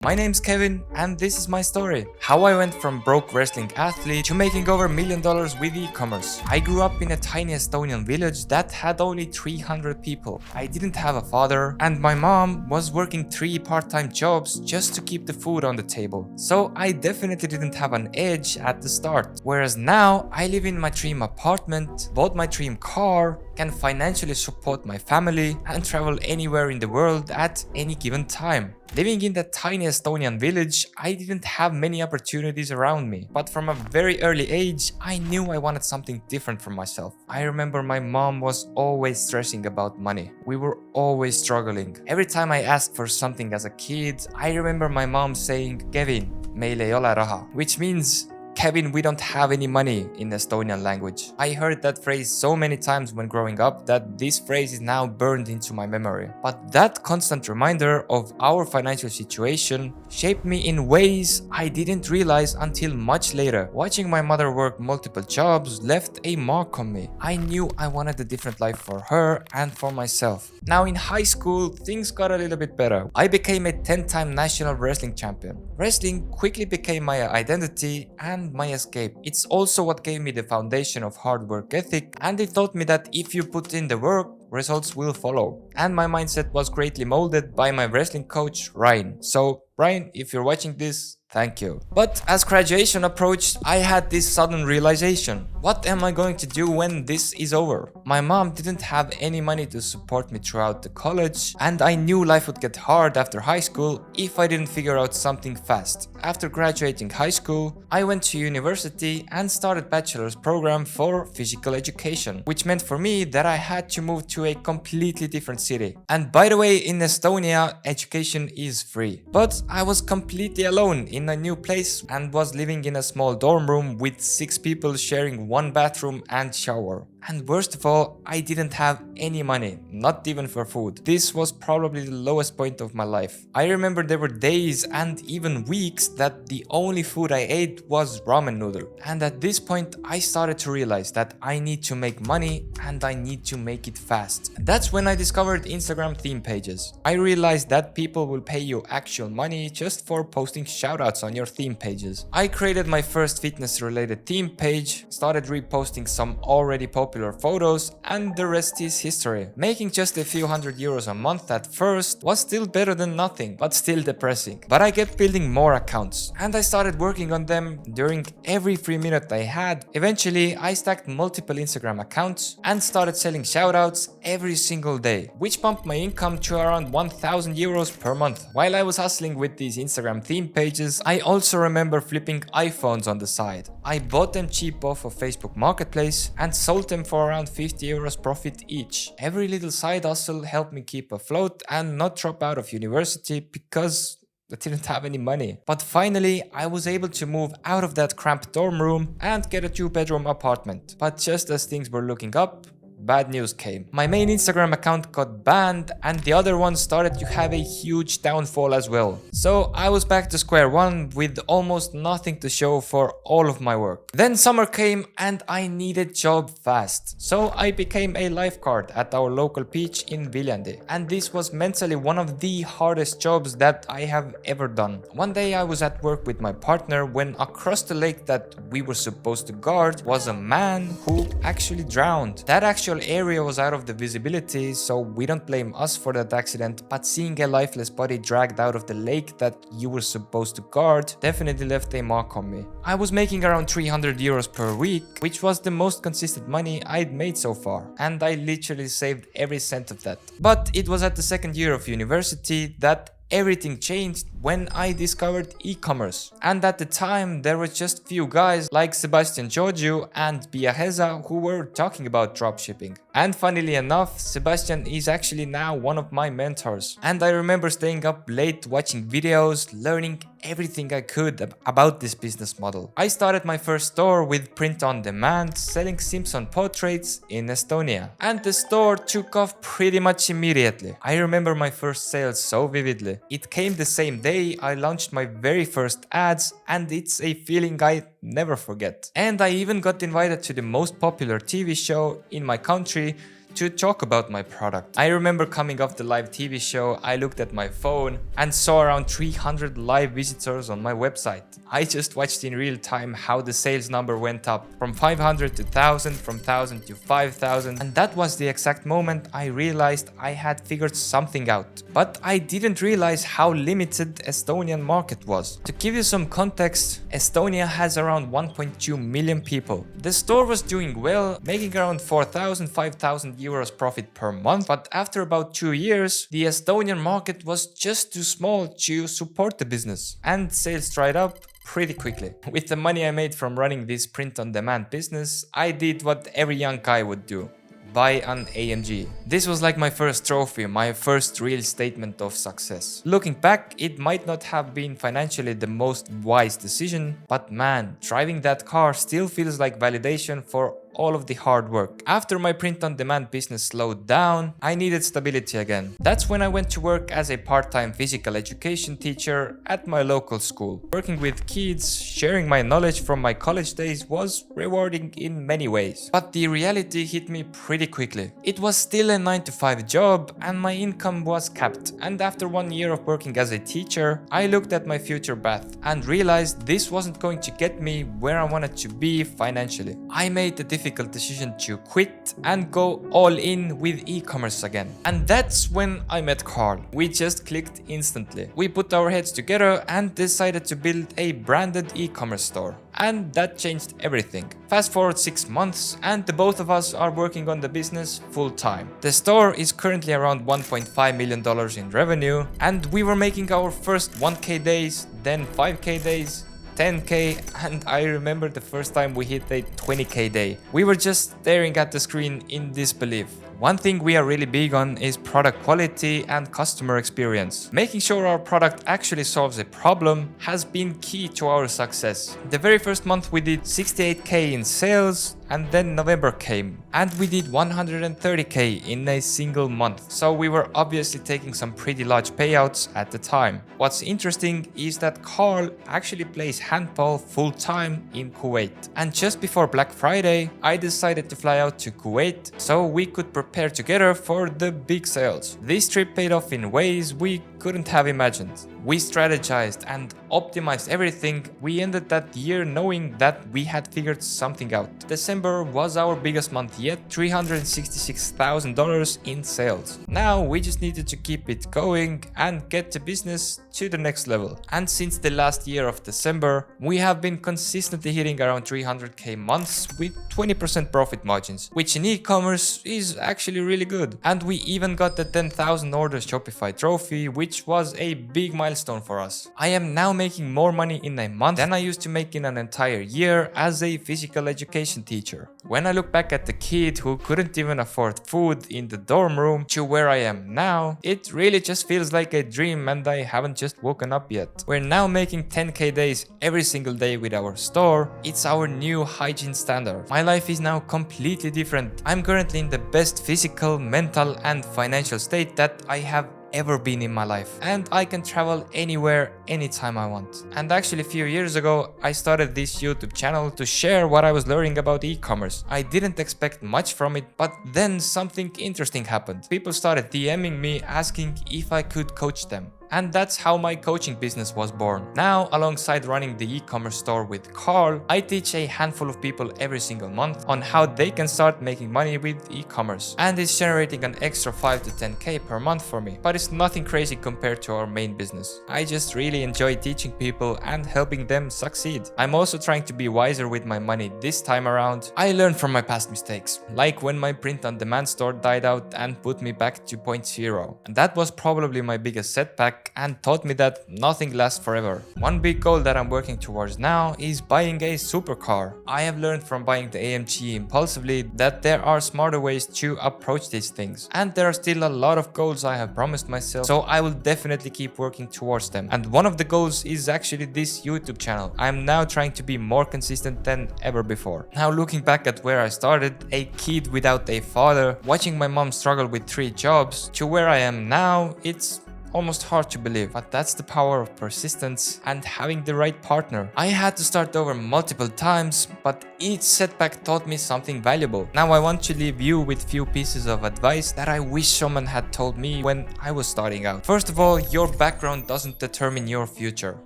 My name's Kevin and this is my story. How I went from broke wrestling athlete to making over $1 million with e-commerce. I grew up in a tiny Estonian village that had only 300 people. I didn't have a father and my mom was working 3 part-time jobs just to keep the food on the table. So I definitely didn't have an edge at the start. Whereas now I live in my dream apartment, bought my dream car, can financially support my family and travel anywhere in the world at any given time. Living in that tiny Estonian village, I didn't have many opportunities around me, but from a very early age, I knew I wanted something different for myself. I remember my mom was always stressing about money. We were always struggling. Every time I asked for something as a kid, I remember my mom saying, "Kevin, meil ei ole raha," which means, "Kevin, we don't have any money" in Estonian language. I heard that phrase so many times when growing up that this phrase is now burned into my memory. But that constant reminder of our financial situation shaped me in ways I didn't realize until much later. Watching my mother work multiple jobs left a mark on me. I knew I wanted a different life for her and for myself. Now in high school, things got a little bit better. I became a 10-time national wrestling champion. Wrestling quickly became my identity and my escape. It's also what gave me the foundation of hard work ethic, and it taught me that if you put in the work, results will follow. And my mindset was greatly molded by my wrestling coach, Ryan. So Ryan, if you're watching this, thank you. But as graduation approached, I had this sudden realization. What am I going to do when this is over? My mom didn't have any money to support me throughout the college, and I knew life would get hard after high school if I didn't figure out something fast. After graduating high school, I went to university and started bachelor's program for physical education, which meant for me that I had to move to a completely different city. And by the way, in Estonia, education is free. But I was completely alone in a new place and was living in a small dorm room with 6 people sharing one bathroom and shower. And worst of all, I didn't have any money, not even for food. This was probably the lowest point of my life. I remember there were days and even weeks that the only food I ate was ramen noodle. And at this point, I started to realize that I need to make money and I need to make it fast. And that's when I discovered Instagram theme pages. I realized that people will pay you actual money just for posting shoutouts on your theme pages. I created my first fitness related theme page, started reposting some already popular photos, and the rest is history. Making just a few €100 a month at first was still better than nothing, but still depressing. But I kept building more accounts, and I started working on them during every free minute I had. Eventually, I stacked multiple Instagram accounts and started selling shoutouts every single day, which pumped my income to around €1,000 per month. While I was hustling with these Instagram theme pages, I also remember flipping iPhones on the side. I bought them cheap off of Facebook Marketplace and sold them for around €50 profit each. Every little side hustle helped me keep afloat and not drop out of university because I didn't have any money. But finally, I was able to move out of that cramped dorm room and get a 2-bedroom apartment. But just as things were looking up, bad news came. My main Instagram account got banned and the other one started to have a huge downfall as well. So I was back to square one with almost nothing to show for all of my work. Then summer came and I needed job fast. So I became a lifeguard at our local beach in Viljandi. And this was mentally one of the hardest jobs that I have ever done. One day I was at work with my partner when across the lake that we were supposed to guard was a man who actually drowned. That actual area was out of the visibility, so we don't blame us for that accident, but seeing a lifeless body dragged out of the lake that you were supposed to guard definitely left a mark on me. I was making around €300 per week, which was the most consistent money I'd made so far, and I literally saved every cent of that. But it was at the second year of university that everything changed when I discovered e-commerce. And at the time, there were just few guys like Sebastian Georgiou and Pia Heza who were talking about dropshipping. And funnily enough, Sebastian is actually now one of my mentors. And I remember staying up late watching videos, learning everything I could about this business model. I started my first store with print on demand, selling Simpson portraits in Estonia. And the store took off pretty much immediately. I remember my first sales so vividly. It came the same day I launched my very first ads, and it's a feeling I never forget. And I even got invited to the most popular TV show in my country to talk about my product. I remember coming off the live TV show, I looked at my phone and saw around 300 live visitors on my website. I just watched in real time how the sales number went up from 500 to 1000, from 1000 to 5000, and that was the exact moment I realized I had figured something out. But I didn't realize how limited Estonian market was. To give you some context, Estonia has around 1.2 million people. The store was doing well, making around 4,000-5,000 euros profit per month, but after about 2 years, the Estonian market was just too small to support the business, and sales dried up pretty quickly. With the money I made from running this print-on-demand business, I did what every young guy would do: buy an AMG. This was like my first trophy, my first real statement of success. Looking back, it might not have been financially the most wise decision, but man, driving that car still feels like validation for all of the hard work. After my print-on-demand business slowed down, I needed stability again. That's when I went to work as a part-time physical education teacher at my local school. Working with kids, sharing my knowledge from my college days was rewarding in many ways. But the reality hit me pretty quickly. It was still a 9-to-5 job and my income was capped. And after 1 year of working as a teacher, I looked at my future path and realized this wasn't going to get me where I wanted to be financially. I made the difficult decision to quit and go all in with e-commerce again. And that's when I met Carl. We just clicked instantly. We put our heads together and decided to build a branded e-commerce store. And that changed everything. Fast forward 6 months and the both of us are working on the business full time. The store is currently around $1.5 million in revenue, and we were making our first 1K days, then 5K days, 10K, and I remember the first time we hit a 20K day. We were just staring at the screen in disbelief. One thing we are really big on is product quality and customer experience. Making sure our product actually solves a problem has been key to our success. The very first month we did 68K in sales, and then November came and we did 130K in a single month. So we were obviously taking some pretty large payouts at the time. What's interesting is that Carl actually plays handball full time in Kuwait. And just before Black Friday, I decided to fly out to Kuwait so we could prepare together for the big sales. This trip paid off in ways we couldn't have imagined. We strategized and optimized everything. We ended that year knowing that we had figured something out. December was our biggest month yet, $366,000 in sales. Now we just needed to keep it going and get the business to the next level. And since the last year of December, we have been consistently hitting around 300K months with 20% profit margins, which in e-commerce is actually really good. And we even got the 10,000 orders Shopify trophy, which was a big milestone for us. I am now making more money in a month than I used to make in an entire year as a physical education teacher. When I look back at the kid who couldn't even afford food in the dorm room to where I am now, it really just feels like a dream and I haven't just woken up yet. We're now making 10K days every single day with our store. It's our new hygiene standard. My life is now completely different. I'm currently in the best physical, mental and financial state that I have ever been in my life, and I can travel anywhere, anytime I want. And actually a few years ago I started this YouTube channel to share what I was learning about e-commerce. I didn't expect much from it, but then something interesting happened. People started DMing me asking if I could coach them. And that's how my coaching business was born. Now, alongside running the e-commerce store with Carl, I teach a handful of people every single month on how they can start making money with e-commerce. And it's generating an extra 5 to 10K per month for me. But it's nothing crazy compared to our main business. I just really enjoy teaching people and helping them succeed. I'm also trying to be wiser with my money this time around. I learned from my past mistakes, like when my print-on-demand store died out and put me back to point zero. And that was probably my biggest setback and taught me that nothing lasts forever. One big goal that I'm working towards now is buying a supercar. I have learned from buying the AMG impulsively that there are smarter ways to approach these things. And there are still a lot of goals I have promised myself, so I will definitely keep working towards them. And one of the goals is actually this YouTube channel. I'm now trying to be more consistent than ever before. Now looking back at where I started, a kid without a father, watching my mom struggle with 3 jobs, to where I am now, it's Almost hard to believe, but that's the power of persistence and having the right partner. I had to start over multiple times, but each setback taught me something valuable. Now I want to leave you with few pieces of advice that I wish someone had told me when I was starting out. First of all, your background doesn't determine your future.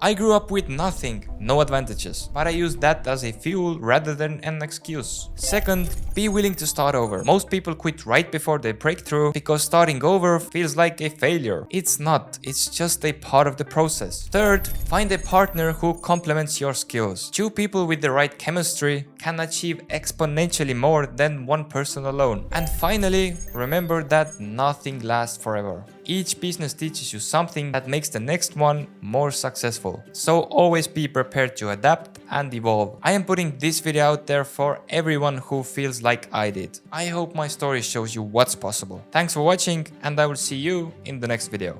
I grew up with nothing, no advantages, but I used that as a fuel rather than an excuse. Second, be willing to start over. Most people quit right before they break through because starting over feels like a failure. It's not, it's just a part of the process. Third, find a partner who complements your skills. Two people with the right chemistry can achieve exponentially more than one person alone. And finally, remember that nothing lasts forever. Each business teaches you something that makes the next one more successful. So always be prepared to adapt and evolve. I am putting this video out there for everyone who feels like I did. I hope my story shows you what's possible. Thanks for watching, and I will see you in the next video.